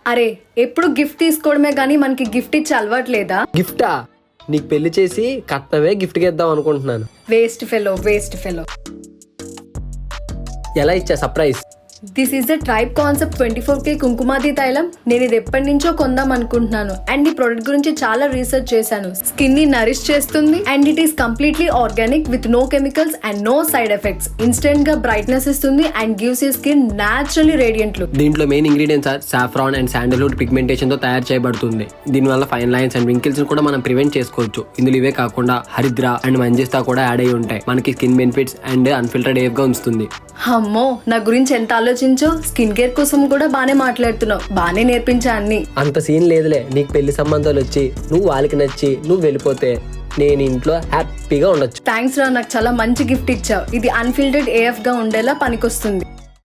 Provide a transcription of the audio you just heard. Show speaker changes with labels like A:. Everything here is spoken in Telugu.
A: అరే ఎప్పుడు గిఫ్ట్ తీసుకోవడమే గానీ మనకి గిఫ్ట్ ఇచ్చి అలవాట్లేదా?
B: గిఫ్టా? నీకు పెళ్లి చేసి కట్నమే గిఫ్ట్ ఇద్దాం అనుకుంటున్నాను.
A: Waste fellow.
B: ఎలా ఇచ్చా surprise?
A: This is the tribe concept 24K Kumkumadi తైలం. నేను ఇది ఎప్పటి నుంచో కొందాం అనుకుంటున్నాను అండ్ ఈ ప్రొడక్ట్ గురించి చాలా రీసెర్చ్ చేశాను. స్కిన్ ని నరిష్ చేస్తుంది and it is completely organic with no chemicals and no side effects. Instant గా బ్రైట్నెస్ ఇస్తుంది and gives you skin naturally radiant look.
B: దీంట్లో main ingredients are saffron and sandalwood pigmentation తో తయారు చేయబడుతుంది. దీనివల్ల ఫైన్ లైన్స్ అండ్ వింకిల్స్ కూడా మనం ప్రివెంట్ చేసుకోవచ్చు. ఇందులో ఇవే కాకుండా హరిద్ర అండ్ మంజిస్తా కూడా యాడ్ అయి ఉంటాయి. మనకి skin benefits and unfiltered air గా ఉంచుతుంది.
A: అమ్మో, నా గురించి ఎంత ఆలోచించో. స్కిన్ కేర్ కోసం కూడా బానే మాట్లాడుతున్నావు. బానే నేర్పించా అన్ని.
B: అంత సీన్ లేదులే. నీకు పెళ్లి సంబంధాలు వచ్చి నువ్వు వాళ్ళకి నచ్చి నువ్వు వెళ్ళిపోతే నేను ఇంట్లో హ్యాపీగా ఉండొచ్చు.
A: థ్యాంక్స్ రా, నాకు చాలా మంచి గిఫ్ట్ ఇచ్చావు. ఇది అన్ఫిల్టర్డ్ AF గా ఉండేలా పనికొస్తుంది.